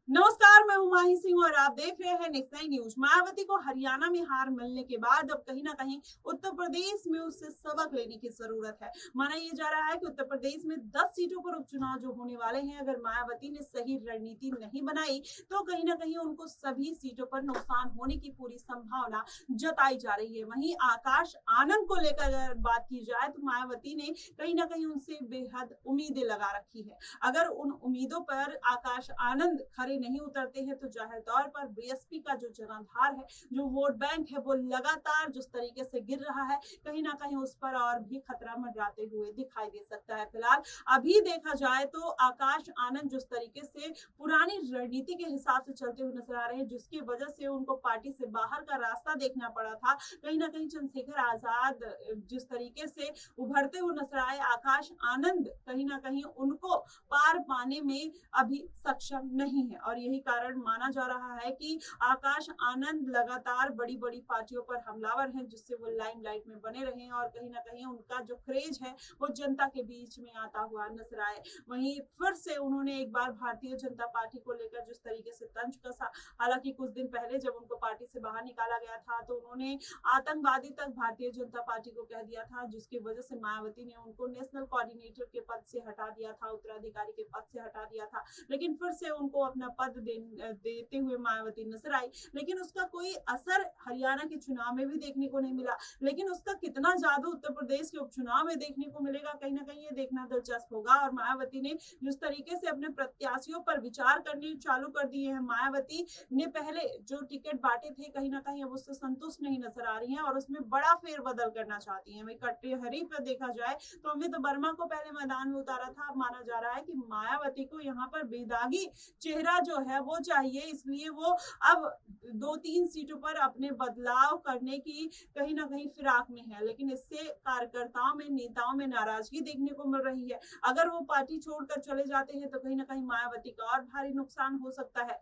नमस्कार, मैं हूं माही सिंह और आप देख रहे हैं नेक्स्ट नाइन न्यूज। मायावती को हरियाणा में हार मिलने के बाद अब कहीं ना कहीं उत्तर प्रदेश में उससे सबक लेने की जरूरत है। माना यह जा रहा है कि उत्तर प्रदेश में 10 सीटों पर उपचुनाव जो होने वाले हैं, अगर मायावती ने सही रणनीति नहीं बनाई तो कहीं ना कहीं उनको सभी सीटों पर नुकसान होने की पूरी संभावना जताई जा रही है। वहीं आकाश आनंद को लेकर अगर बात की जाए तो मायावती ने कहीं ना कहीं उनसे बेहद उम्मीदें लगा रखी है। अगर उन उम्मीदों पर आकाश आनंद खरे नहीं उतरते हैं तो जाहिर तौर पर बीएसपी का जो जनाधार है, जो वोट बैंक है, वो लगातार जिस तरीके से गिर रहा है, कहीं ना कहीं उस पर और भी खतरा मंडराते हुए दिखाई दे सकता है। फिलहाल अभी देखा जाए तो आकाश आनंद जिस तरीके से पुरानी रणनीति के हिसाब से चलते हुए नजर आ रहे हैं, जिसकी वजह से उनको पार्टी से बाहर का रास्ता देखना पड़ा था। कहीं ना कहीं चंद्रशेखर आजाद जिस तरीके से उभरते हुए नजर आए, आकाश आनंद कहीं ना कहीं उनको पार पाने में अभी सक्षम नहीं है और यही कारण माना जा रहा है कि आकाश आनंद लगातार बड़ी बड़ी पार्टियों पर हमलावर हैं, जिससे वो लाइमलाइट में बने रहे और कहीं ना कहीं उनका जो क्रेज है वो जनता के बीच में आता हुआ नजर आए। वहीं फिर से उन्होंने एक बार भारतीय जनता पार्टी को लेकर जिस तरीके से तंज कसा, हालांकि कुछ दिन पहले जब उनको पार्टी से बाहर निकाला गया था तो उन्होंने आतंकवादी तक भारतीय जनता पार्टी को कह दिया था, जिसकी वजह से मायावती ने उनको नेशनल कोऑर्डिनेटर के पद से हटा दिया था, उत्तराधिकारी के पद से हटा दिया था। लेकिन फिर से उनको अपना पद देते हुए मायावती नजर आई, लेकिन उसका कोई असर हरियाणा के चुनाव में भी देखने को नहीं मिला। लेकिन उसका कितना जादू उत्तर प्रदेश के उपचुनाव में देखने को मिलेगा, कहीं ना कहीं ये देखना दिलचस्प होगा। और मायावती ने जिस तरीके से अपने प्रत्याशियों पर विचार करने चालू कर दिए हैं, मायावती ने पहले जो टिकट बांटे थे कहीं ना कहीं अब उससे संतुष्ट नहीं नजर आ रही हैं और उसमें बड़ा फेरबदल करना चाहती हैं। वही कटहरी पर देखा जाए तो अमित वर्मा को पहले मैदान में उतारा था, अब माना जा रहा है कि मायावती को यहाँ पर बेदागी चेहरा जो है वो चाहिए, इसलिए वो अब 2-3 सीटों पर अपने बदलाव करने की कहीं ना कहीं फिराक में है। लेकिन इससे कार्यकर्ताओं में, नेताओं में नाराजगी देखने को मिल रही है। अगर वो पार्टी छोड़कर चले जाते हैं तो कहीं ना कहीं मायावती का और भारी नुकसान हो सकता है।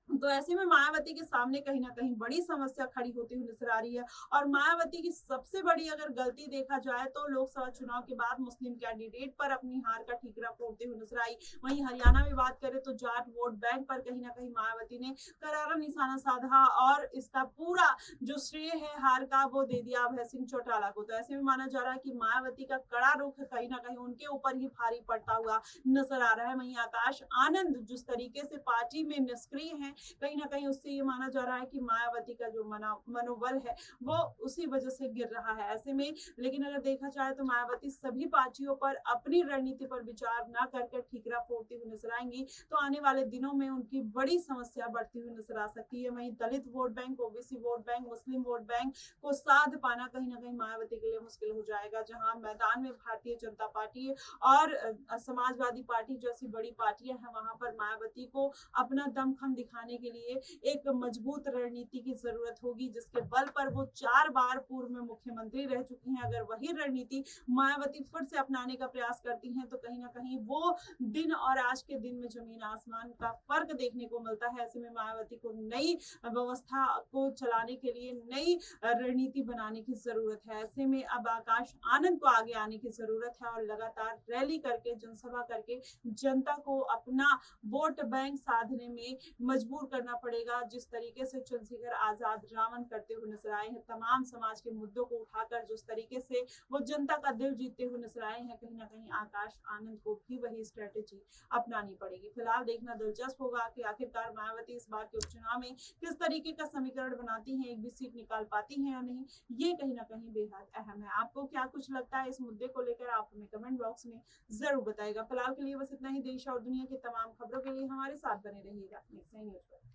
तो ऐसे में मायावती के सामने कहीं ना कहीं बड़ी समस्या खड़ी होती हुई नजर आ रही है। और मायावती की सबसे बड़ी अगर गलती देखा जाए तो लोकसभा चुनाव के बाद मुस्लिम कैंडिडेट पर अपनी हार का ठीकरा फोड़ते हुए नजर आई। वहीं हरियाणा में बात करें तो जाट वोट बैंक पर कहीं ना कहीं मायावती ने करारा निशाना साधा और इसका पूरा जो श्रेय है हार का वो दे दिया अभय सिंह चौटाला को। तो ऐसे में माना जा रहा है कि मायावती का कड़ा रुख कहीं ना कहीं उनके ऊपर ही भारी पड़ता हुआ नजर आ रहा है। वहीं आकाश आनंद जिस तरीके से पार्टी में निष्क्रिय है, कहीं ना कहीं उससे ये माना जा रहा है कि मायावती का जो मनोबल है वो उसी वजह से गिर रहा है। ऐसे में लेकिन अगर देखा जाए तो मायावती सभी पार्टियों पर अपनी रणनीति पर विचार न करके ठीकरा फोड़ती हुई नजर आएंगी तो आने वाले दिनों में उनकी बड़ी समस्या बढ़ती हुई नजर आ सकती है। वहीं Dalit vote bank, OBC vote bank, Muslim vote bank को साध पाना कहीं ना कहीं मायावती के लिए मुश्किल हो जाएगा, जहां मैदान में भारतीय जनता पार्टी और समाजवादी पार्टी जैसी बड़ी पार्टियां हैं, वहां पर मायावती को अपना दमखम दिखाने के लिए एक मजबूत रणनीति की जरूरत होगी, जिसके बल पर वो 4 बार पूर्व में मुख्यमंत्री रह चुकी हैं। अगर वही रणनीति मायावती फिर से अपनाने का प्रयास करती हैं तो कहीं ना कहीं वो दिन और आज के दिन में जमीन आसमान का फर्क देखने को मिलता है। ऐसे में मायावती को नई व्यवस्था को चलाने के लिए नई रणनीति बनाने की जरूरत है। ऐसे में अब आकाश आनंद को आगे आने की जरूरत है और लगातार रैली करके, जनसभा करके जनता को अपना वोट बैंक साधने में मजबूर करना पड़ेगा। जिस तरीके से चंद्रशेखर आजाद रावण करते हुए नजर आए हैं, तमाम समाज के मुद्दों को उठाकर जिस तरीके से वो जनता का दिल जीतते हुए नजर आए हैं, कहीं ना कहीं आकाश आनंद को भी वही स्ट्रेटेजी अपनानी पड़ेगी। फिलहाल देखना दिलचस्प होगा कि आखिरकार मायावती इस बार के उपचुनाव में किस तरीके का समीकरण बनाती हैं, एक भी सीट निकाल पाती हैं या नहीं, ये कहीं ना कहीं बेहद अहम है। आपको क्या कुछ लगता है इस मुद्दे को लेकर, आप हमें कमेंट बॉक्स में जरूर बताएगा। फिलहाल के लिए बस इतना ही। देश और दुनिया की तमाम खबरों के लिए हमारे साथ बने रहिएगा नेक्स्ट न्यूज पर।